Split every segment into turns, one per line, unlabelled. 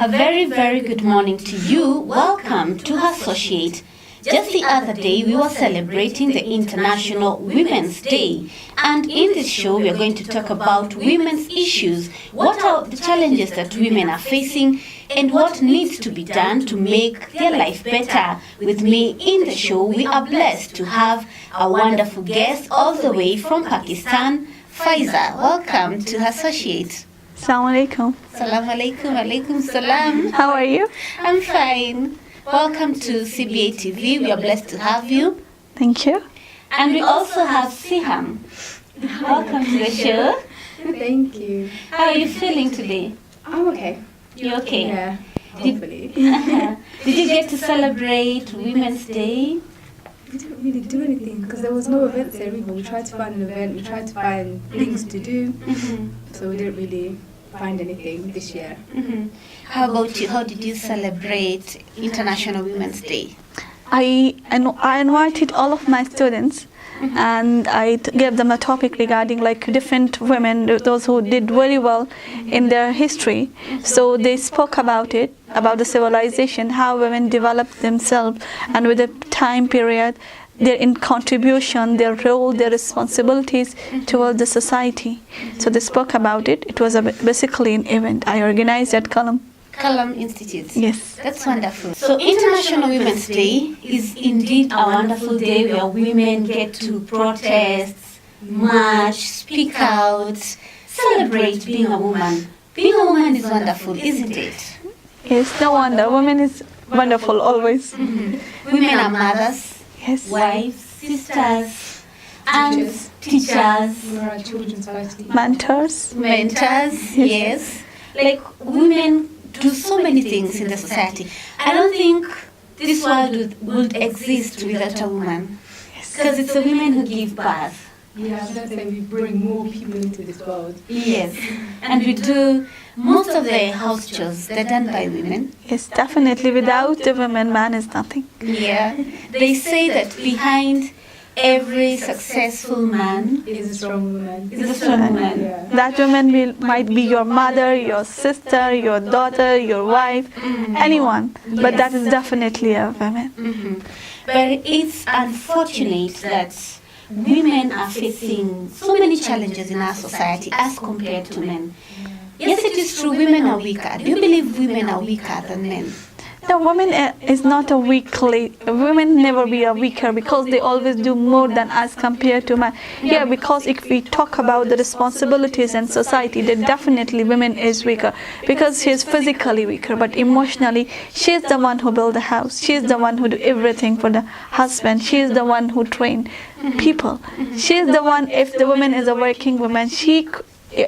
A very, very good morning to you. Welcome to Herssociate. Just the other day, we were celebrating the International Women's Day. And in this show, we are going to talk about women's issues. What are the challenges that women are facing and what needs to be done to make their life better? With me in the show, we are blessed to have a wonderful guest all the way from Pakistan, Faiza. Welcome to Herssociate.
Assalamu alaikum.
Salam alaikum, alaikum salam.
How are you?
I'm fine. Welcome to CBA TV. We are blessed to have you.
Thank you.
And we also have Siham. Welcome to the show.
Thank you.
How are you feeling today?
I'm okay.
You okay?
Yeah, hopefully.
Did you get to celebrate Women's Day?
We didn't really do anything because there was no events there either. We tried to find an event, we tried to find things to do, so we didn't really find anything this year.
How about you? How did you celebrate International Women's Day?
I invited all of my students and I gave them a topic regarding like different women, those who did very well in their history. So they spoke about it, about the civilization, how women developed themselves and with the time period, their contribution, their role, their responsibilities towards the society. So they spoke about it. It was basically an event I organized at Kalam
Institute.
Yes.
That's wonderful. So International Women's Day is indeed a wonderful day where women get to protest, march, speak out, celebrate being a woman. Being a woman is wonderful, isn't it?
Yes, no wonder. Women is wonderful always.
Women are mothers,
Yes.
wives, sisters, aunts, teachers,
We were at children's varsity.
Mentors.
mentors, yes. Like women do so many things in the society. I don't think this world would exist without a woman. Because it's the women who give birth.
Yeah, I was going to say we bring more people into this world.
Yes. And we do most of the house chores, they're done by women.
Yes, definitely. Without the women, man is nothing.
Yeah. They say that behind every successful man
Is a strong woman.
is a strong woman.
Yeah.
That woman might be your mother, your sister, your daughter, your wife, anyone. But that is definitely a woman.
But it's unfortunate that women are facing so many challenges in our society as compared to men. Yes, it is true, women are weaker. Do you believe women are weaker than men?
The woman is not a weakly. Women never be a weaker because they always do more than us compared to men. Yeah, because if we talk about the responsibilities in society, then definitely women is weaker because she is physically weaker, but emotionally she is the one who build the house. She is the one who do everything for the husband. She is the one who train people. She is the one. If the woman is a working woman,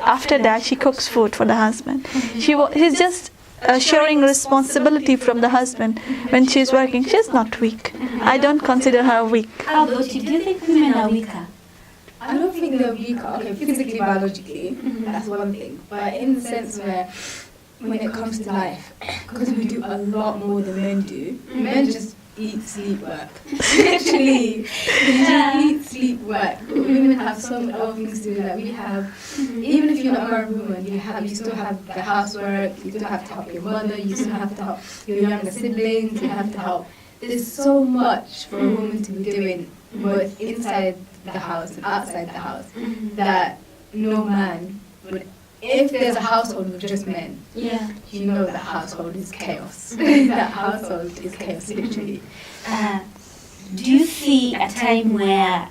after that she cooks food for the husband. She's just sharing responsibility from the husband when she's working. She's not weak. I don't consider her weak.
How about you? Do you think women are weaker?
I don't think they're weaker. Okay, physically, biologically, that's one thing. But in the sense where, when it comes to life, because we do a lot more than men do, men just eat, sleep, work. Literally, they just eat, sleep, work. Women have so many other things to do that we have. Even if you're not a married woman, you still have the housework, you still have to help your mother, you still have to help your younger siblings, you have to help. There's so much for a woman to be doing, both inside the house and outside the house, that no man would. If there's a household with just men,
Yeah.
you know that household is chaos. That household is chaos, literally.
Do you see a time where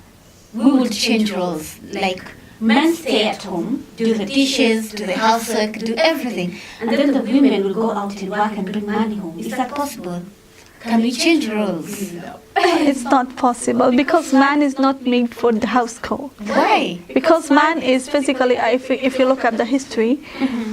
we would change roles? Like men stay at home, do the dishes, do the housework, do everything, and then the women will go out and work and bring money home. Is that possible? Can we change roles?
No.
It's not possible because man is not made for the household.
Why?
Because man is physically, if you look at the history,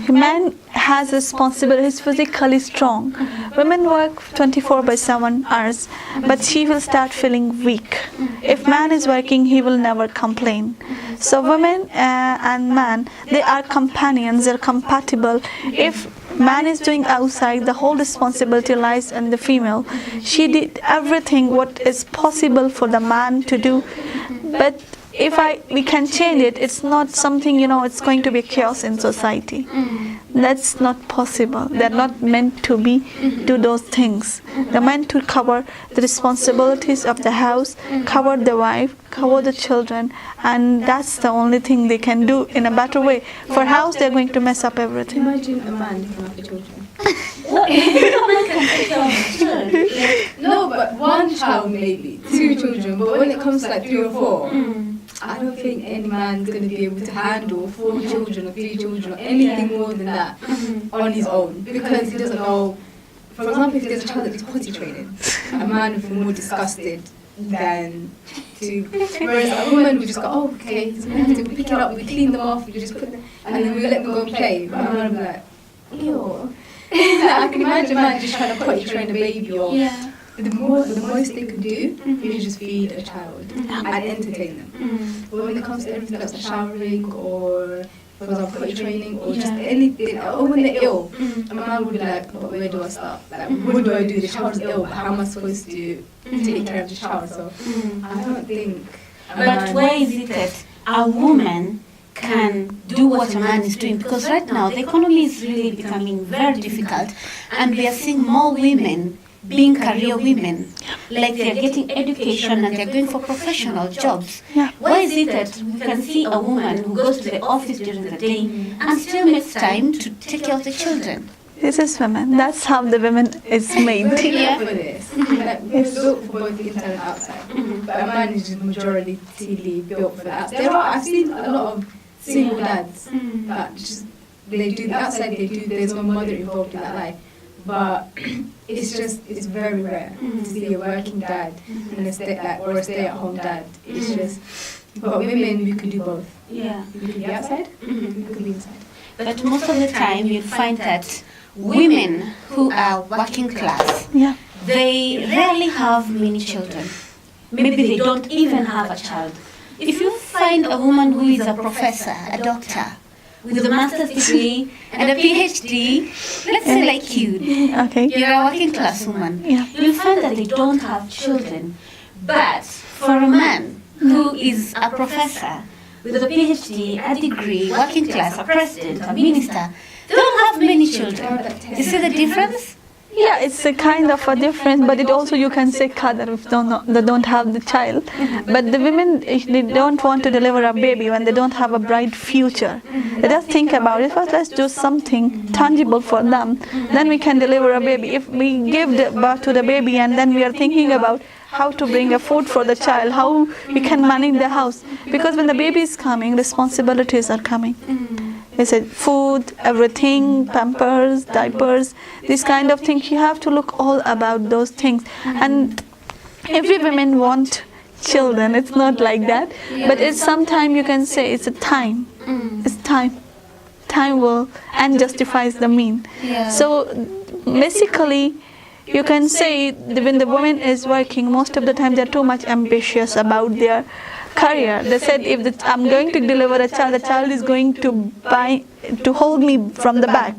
man has responsibility, he's physically strong. Women work 24/7 hours, but she will start feeling weak. If man is working, he will never complain. So women and man, they are companions, they're compatible. If man is doing outside, the whole responsibility lies on the female. She did everything what is possible for the man to do, but if we can change it, it's not something, it's going to be chaos in society. That's not possible. They're not meant to do those things. They're meant to cover the responsibilities of the house, cover the wife, cover the children, and that's the only thing they can do in a better way. For house, they're going to mess up everything.
Imagine a man looking after children.
What? No man can take care of children.
No, but one child maybe, 2 children. But when it comes to like 3 or 4, I don't think any man's going to be able to handle 4 children or 3 children or anything more than that on his own, because he doesn't know. For example, if there's a child that needs potty training, a man would feel more disgusted than to. Whereas a woman would just go, oh, okay, so we have to pick it up, we clean them off, we just put them, and then we let them go and play. But a man would be like, ew. I can imagine a man just trying to potty train a baby, or the most they could do is just feed a child and entertain them. But when it comes to everything else, like showering or, for example, potty training or just anything, or when they're ill, a man would be like, but where do I start? Like, what do I do? The child's ill, but how am I supposed to take care of the child? So I don't think.
But where is it that a woman can do what a man is doing? Because right now the economy is really becoming very difficult, and we are seeing more women being career women, like they're getting education and they're going for professional jobs. Why is it that we can see a woman who goes to the office during the day and still makes time to take care of the children?
This is women. That's how the women is made.
We're built for this. Like, we're built for both the inside and outside. But a man is just majority built for that. I've seen a lot of single dads that just, they do the outside, there's no mother involved in that life. But it's very rare to see a working dad and a stay-at-home dad. It's just, but women, we can do both.
Yeah.
We can be outside, we can be inside.
But most of the time you find that women who are working class, they rarely have many children. Maybe they don't even have a child. If you find a woman who is a professor, a doctor, with a master's degree and a PhD, let's say like you, you're a working class woman, you'll find that they don't have children. But for a man who is a professor with a PhD, a degree, working class, a president, a minister, they don't have many children. You see the difference?
Yeah, it's a kind of a difference, but it also, you can say qadar if they don't have the child. But the women, they don't want to deliver a baby when they don't have a bright future. They just think about it, first let's do something tangible for them, then we can deliver a baby. If we give birth to the baby and then we are thinking about how to bring a food for the child, how we can manage the house. Because when the baby is coming, responsibilities are coming. They said food, everything, pampers, diapers, this kind of things. You have to look all about those things. And every woman want children. It's not like that. But it's sometimes you can say it's a time. It's time. Time will and justifies the mean. So basically, you can say that when the woman is working, most of the time they're too much ambitious about their career. They said if I'm going to deliver a child, the child is going to hold me from the back.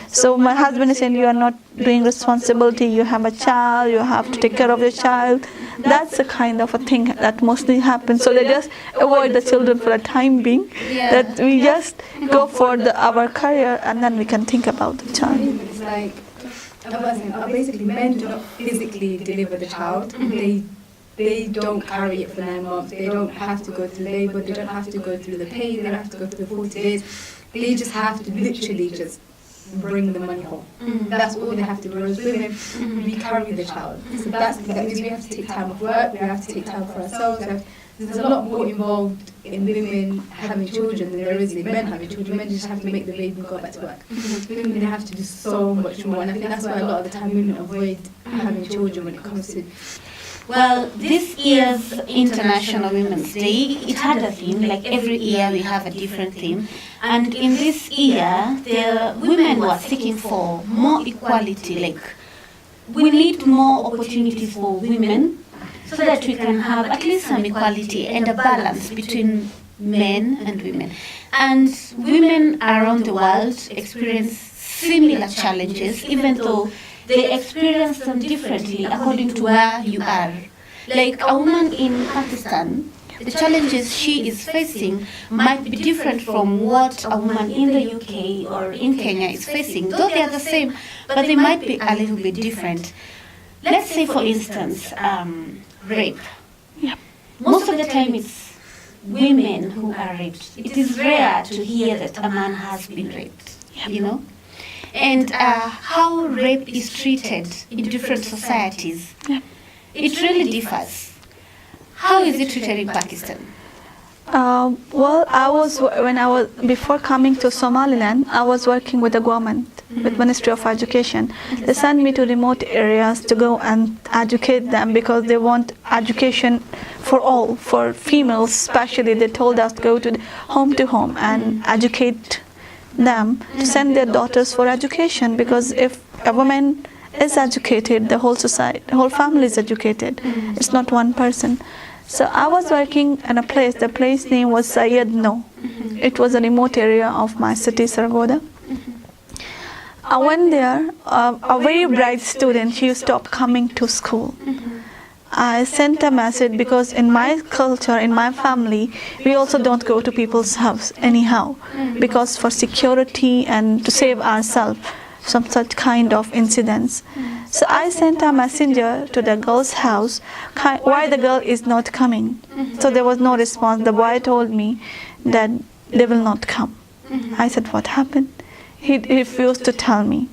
So my husband is saying, you are not doing responsibility, you have a child, you have to take care of your child. That's the kind of a thing that mostly happens. So they just avoid the children for a time being, that we just go for our career and then we can think about the child.
It's like, basically men do not physically deliver the child. They don't carry it for 9 months. They don't have to go through labor. They don't have to go through the pain. They don't have to go through the 40 days. They just have to literally just bring the money home. That's all they have to do. Whereas women, we carry the child. So that means we have to take time off work. We have to take time for ourselves. There's a lot more involved in women having children than there is in men having children. Men just have to make the baby and go back to work. Women, they have to do so much more. And I think that's why a lot of the time women avoid having children when it comes to.
Well, this year's International Women's Day, it had a theme. Like every year we have a different theme. And in this year, the women were seeking for more equality. Like, we need more opportunities for women so that we can have at least some equality and a balance between men and women. And women around the world experience similar challenges, even though they experience them differently according to where you are. Like a woman in Pakistan The challenges she is facing might be different from what a woman in the UK or in Kenya is facing, though they are the same, but they might be a little bit different. Let's say, for instance, rape.
Yep.
Most of the time it's women who are raped. It is rare to hear that a man has been raped, you know? And how rape is treated in different societies, it really differs. How is it treated in Pakistan?
Well, before coming to Somaliland, I was working with the government, with Ministry of Education. They sent me to remote areas to go and educate them because they want education for all, for females especially. They told us to go to home and educate them, to send their daughters for education, because if a woman is educated, the whole society, the whole family is educated. It's not one person. So I was working in a place, the place name was Sayedno. It was a remote area of my city, Sargodha. I went there, a very bright student, she stopped coming to school. I sent a message because in my culture, in my family, we also don't go to people's house anyhow, because for security and to save ourselves from such kind of incidents. So I sent a messenger to the girl's house, why the girl is not coming. So there was no response. The boy told me that they will not come. I said, what happened? He refused to tell me.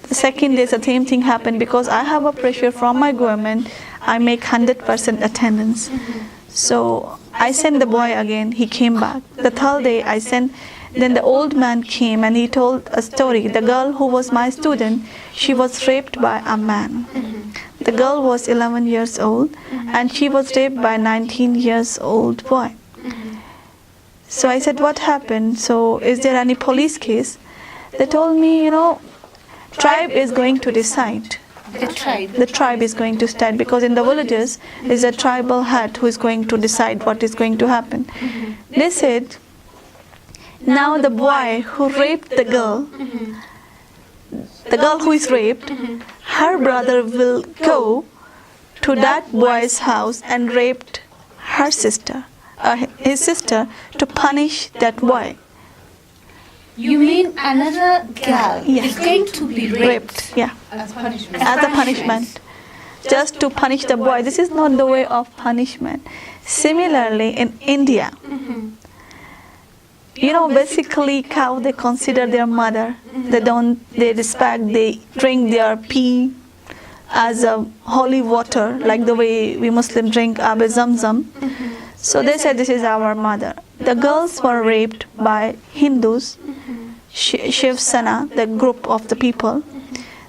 The second day, the same thing happened because I have a pressure from my government. I make 100% attendance. So I sent the boy again. He came back. The third day, I sent. Then the old man came and he told a story. The girl who was my student, she was raped by a man. The girl was 11 years old and she was raped by a 19 years old boy. So I said, what happened? So is there any police case? They told me, tribe is going to decide. The tribe is going to decide, because in the villages is a tribal head who is going to decide what is going to happen. They said, now the boy who raped the girl who is raped, her brother will go to that boy's house and raped her sister, his sister, to punish that boy.
You mean another girl is going to be raped?
Yeah.
As punishment.
As a punishment. Just to punish the boy. This is not the way of punishment. Similarly, in India, basically cow, they consider their mother. They respect, they drink their pee as a holy water, like the way we Muslims drink Ab Zamzam. So they said, this is our mother. The girls were raped by Hindus, Shiv Sena, the group of the people.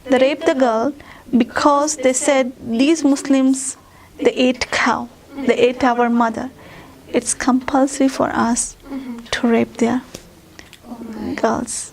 They raped the girl because they said, these Muslims, they ate cow, they ate our mother. It's compulsory for us to rape their girls.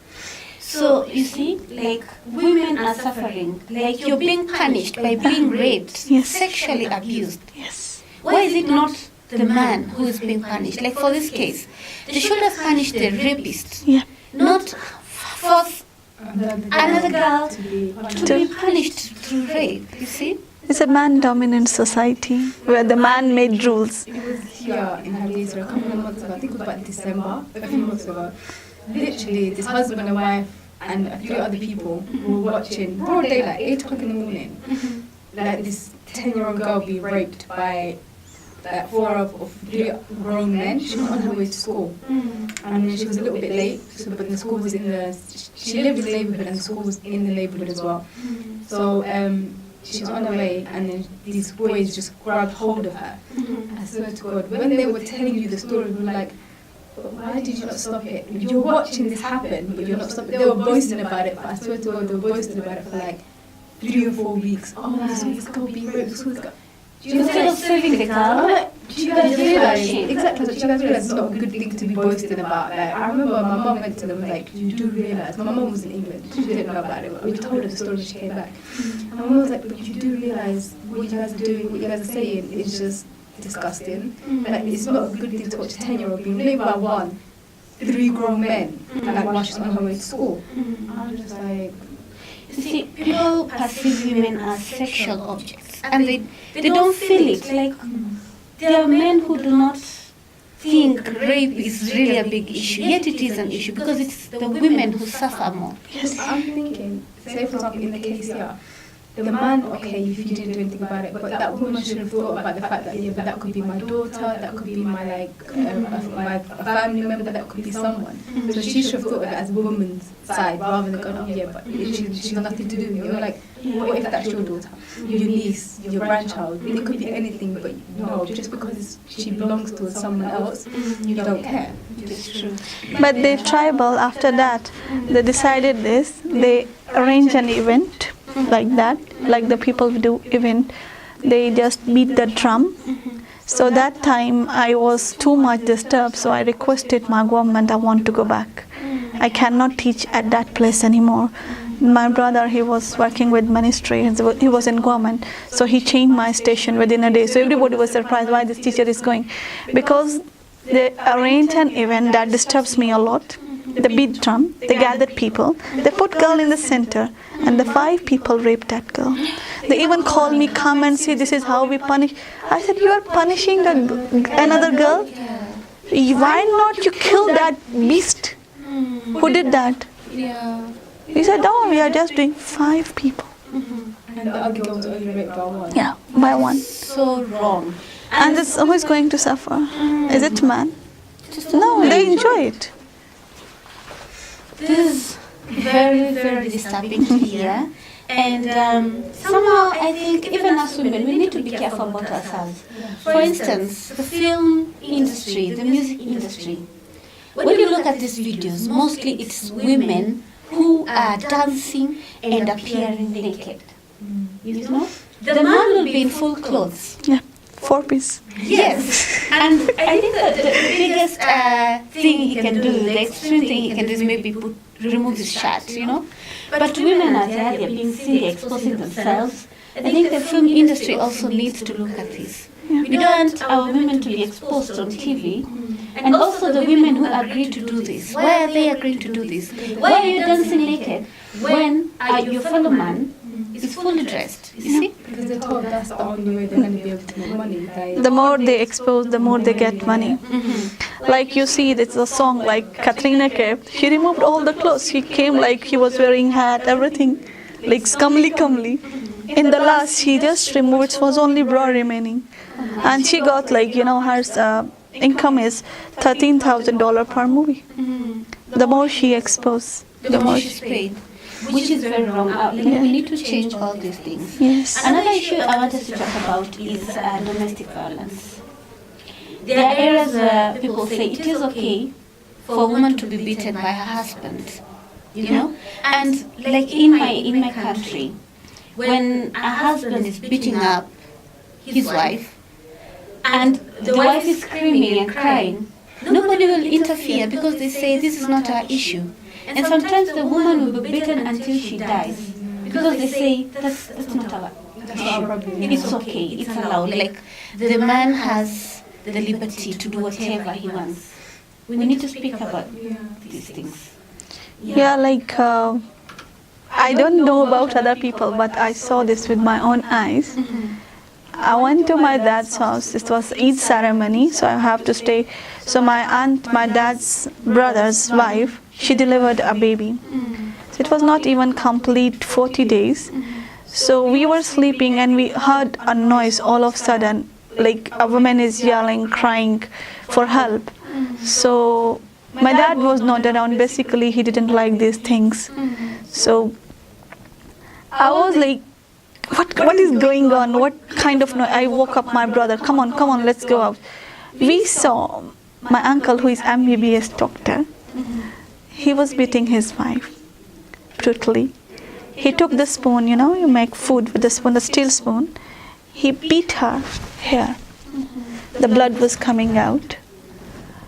So you see, like, women are suffering, like you're being punished by being raped,
Yes.
sexually abused.
Yes.
Why is it not the man who is being punished? Like for this case, they should have punished the rapist,
Yeah.
not force another girl to be punished through rape, you see?
It's a man-dominant society where the man made rules.
It was here in Hargeisa a couple of months ago, I think it was about December, a few months ago. Literally, this husband and wife and a few other people were watching broad daylight, 8 o'clock in the morning, like this 10-year-old girl be raped by like 4 or 3 grown men. She was on her way to school, and she was a little bit late, but the school was she lived in the neighborhood and the school was in the neighborhood as well. So she was on her way, and then these boys just grabbed hold of her. I swear to God, when they were telling you the story, we were like, but why did you not stop it? You're watching this happen, but you're not stopping. They were boasting about it, but I swear to God, they were boasting about it for like 3 or 4 weeks. Oh, this girl be raped, this girl.
Instead of saving the girl,
do you guys realize? Exactly, do you guys realize it's not a good thing to be boasting about? Like, I remember my mum went to them like, you do realize. My mum was in England, she didn't know about it, but we told her the story when she came back. And my mum was like, but you do realize what you guys are doing, what you guys are saying is just disgusting. Like, it's not a good thing to watch a 10-year-old being raped by 3 grown men, like while she's on her way to school. I was just like,
you see, people perceive women as sexual objects, and they don't feel it. Like, there are men who do not think rape is really a big issue, yet it is an issue because it's the women who suffer more.
Yes, I'm thinking, say for example, in the case here, the man, okay, if you didn't do anything about it, but that woman should have thought about the fact that, yeah, but that could be my daughter, that could be my, a family member, that could be someone. So she should have thought of it as a woman's side rather than going, oh yeah, but she's nothing to do. You're like, what if that's your daughter, your niece, your grandchild? It could be anything, but no, just because she belongs to someone else, you don't care.
It's true.
But the tribal, after that, they decided this. They arranged an event like that, like the people do event. They just beat the drum. So that time I was too much disturbed, so I requested my government, I want to go back. I cannot teach at that place anymore. My brother, he was working with ministry, he was in government, so he changed my station within a day. So everybody was surprised why this teacher is going. Because they arranged an event that disturbs me a lot. They beat drum, they gathered people, they put girl in the center, and the 5 people raped that girl. They even called me, come and see, this is how we punish. I said, you are punishing another girl? Why not you kill that beast? Who did that?
Yeah.
He said, no, we are just doing 5 people.
And the other girl was only raped by one.
Yeah, by one.
So wrong.
And this, who is going to suffer? Is it man? No, they enjoy it.
This is very, very disturbing to hear. And somehow I think even as women, we need to be careful about ourselves. For instance, the film industry, the music industry. When you look at these videos, mostly it's women who are dancing and appearing naked. You know? The man will be in full clothes.
Yeah, 4-piece.
Yes, and I think that the biggest thing he can do, the extreme thing he can do is maybe remove his shirt, you know. But women are there, they're being seen, they're exposing themselves. I think the film industry also needs to look at this. We don't want our women to be exposed on TV. And also the women who agree to do this. Why are they agreeing to do this? Why are you dancing naked when your fellow man is fully dressed? You see?
Because they're told that's the only way they're going to be able to make money.
The more they expose, the more they get money. Like you see, it's a song like Katrina Kaif. She removed all the clothes. She came like she was wearing hat, everything, like comely. In the last, she just removed. It was only bra remaining, and she got like her income is $13,000 per movie. The more she exposed,
the more she's paid. Which is very wrong. We need to change all these things.
Yes.
Another issue I wanted to talk about is domestic violence. There are areas where people say it is okay for a woman to be beaten by her husband, you know. And like in my country, when a husband is beating up his wife, and the wife is screaming and crying, nobody will interfere because they say this is not our issue. And sometimes the woman will be beaten until she dies because they say that's not our issue. It's okay, it's allowed. Like the man has the liberty to do whatever he wants. We need to speak about these things.
Yeah, like I don't know about other people, but I saw this with my own eyes. I went to my dad's house. It was Eid ceremony, so I have to stay. So my aunt, my dad's brother's wife, she delivered a baby. So it was not even complete 40 days. So we were sleeping and we heard a noise all of a sudden, like a woman is yelling, crying for help. So my dad was not around. Basically, he didn't like these things. So I was like, what is going on? What kind of noise? I woke up my brother. Come on, let's go out. We saw my uncle, who is MBBS doctor. He was beating his wife brutally. He took the spoon, you make food with the spoon, the steel spoon. He beat her here. The blood was coming out.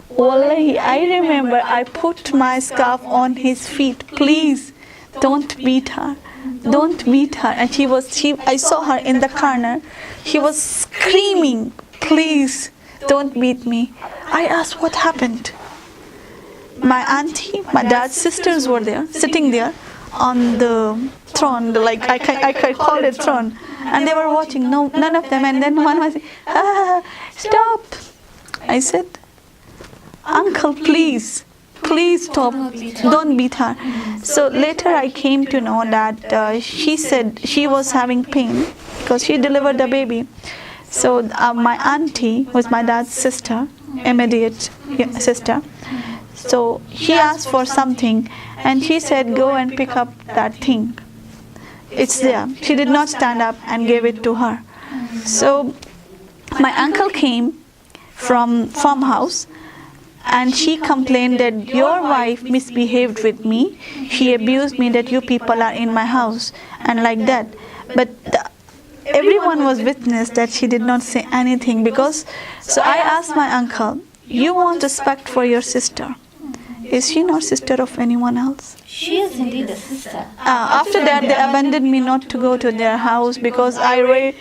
Wallahi, I remember I put my scarf on his feet. Please, don't beat her. Don't beat her. And I saw her in the corner. She was screaming, please, don't beat me. I asked, what happened? My auntie, my dad's sisters were there, sitting there on the throne, like I call it throne. And they were watching, no, none of them. And then one was, stop. I said, uncle, please stop, don't beat her. So later I came to know that she said she was having pain because she delivered the baby. So my auntie was my dad's sister, immediate sister. So she asked for something and she said, go and pick up that thing. It's there. She did not stand up and gave it to her. So my uncle came from farmhouse and she complained that your wife misbehaved with me. She abused me, that you people are in my house and like that. But everyone was witness that she did not say anything because, so I asked my uncle, you want respect for your sister. Is she not sister of anyone else?
She is indeed a sister.
After that, they abandoned me not to go to their house because I raised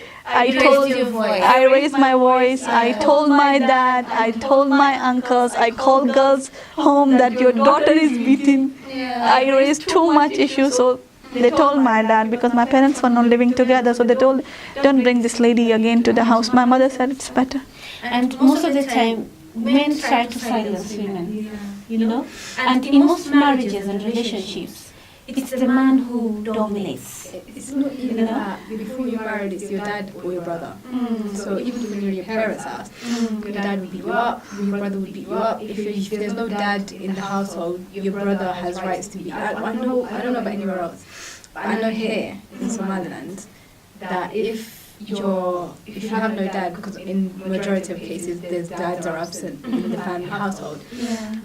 my voice. I told my dad, I told my uncles, I called girls home that your daughter is beaten. I raised too much issues, so they told my dad because my parents were not living together. So they told, don't bring this lady again to the house. My mother said it's better.
And most of the time, men try to silence women, you know. And in most marriages and relationships, it's the man who dominates.
It's not even that. Before you're married, it's your dad or your brother. So even when you're in your parents' house, your dad would beat you up, your brother would beat you up. If there's no dad in the household, your brother has rights to beat. I don't know about anywhere else, but I know here in Somaliland that if you have no dad, because in majority of cases there's dads are absent in the family household,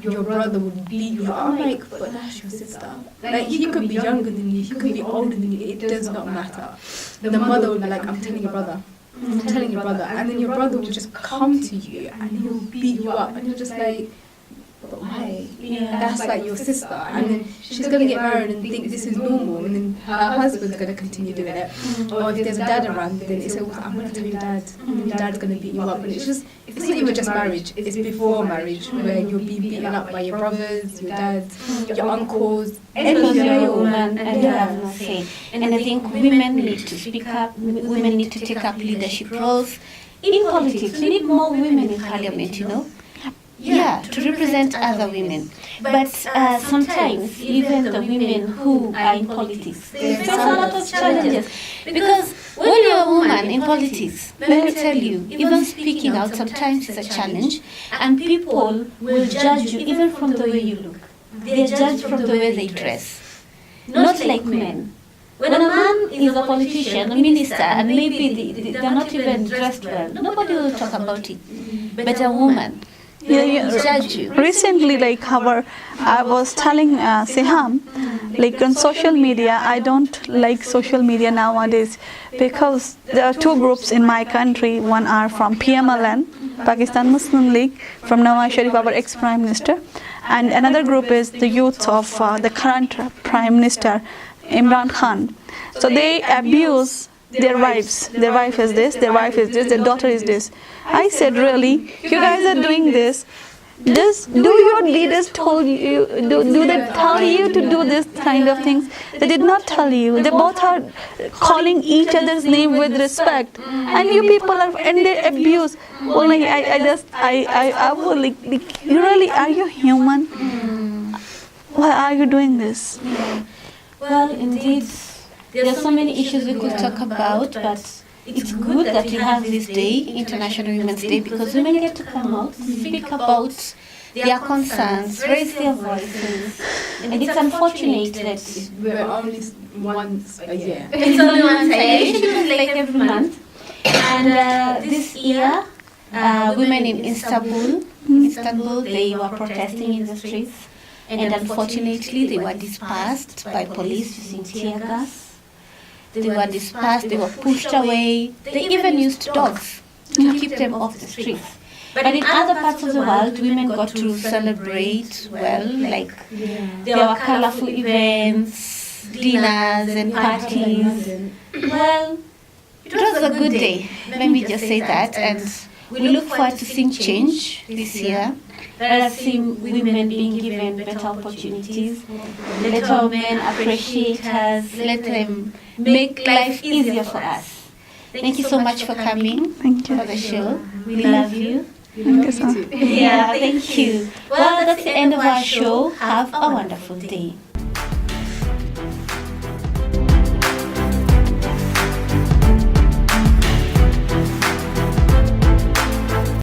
your brother would beat you up. I'm like, but that's your sister. Like, he could be younger than you, he could be older than you, it does not matter. The mother would be like, I'm telling your brother. And then your brother will just come to you and he'll beat you up and you're just like, but why? That's like your sister. And then she's going to get married and think this is normal, and then her husband's going to continue doing it. Or if there's a dad around, then it's like, I'm going to tell your dad, and then your dad's going to beat you up. And it's not even just marriage, it's before marriage, where you'll be beaten up by your brothers, your dads, your uncles,
because you're a woman and you have no say. And I think women need to speak up, women need to take up leadership roles in politics. We need more women in parliament, you know. Yeah, to represent other women. But sometimes even the women who are in politics, they face a lot of challenges. Because when you're a woman in politics, let me tell you, even speaking out sometimes is a challenge. And people will judge you even from the way you look. They judge from the way they dress. Not like men. When a man is a politician, a minister, and maybe they're not even dressed well, nobody will talk about it. But a woman, judge you.
Recently, I was telling Siham, on social media, I don't like social media nowadays because there are two groups in my country. One are from PMLN, Pakistan Muslim League, from Nawaz Sharif, our ex-Prime Minister, and another group is the youth of the current Prime Minister, Imran Khan. So they abuse their wives. Their wife is this, their wife is this, their daughter is this. I said, really? You guys are doing this? Do your leaders told you, do they tell you to do this kind of things? They did not tell you. They both are calling each other's name with respect. And you people are, and they abuse. Well, I will really, are you human? Why are you doing this?
Well, indeed, there are so many issues we could talk about, but it's good that we have this day, International Women's Day, because women get to come out, speak about their concerns, raise their voices. And it's unfortunate that
we're only once a year.
It's only once a year. It should be like every month. And this year, women in Istanbul, they were protesting in the streets. And unfortunately, they were dispersed by police using tear gas. They were dispersed, they were pushed away. They even used dogs to keep them off the streets. But in other parts of the world, women got to celebrate well, there were colorful events, dinners and parties. Well, it was a good day, let me just say that. And we look forward to seeing change this year. Let us see women being given better opportunities. Let our men appreciate us. Let them make life easier for us. Thank you so much for coming
Thank you.
for the show. We love you.
Thank you so much.
Yeah, thank you. Well, that's the end of our show. Have a wonderful day.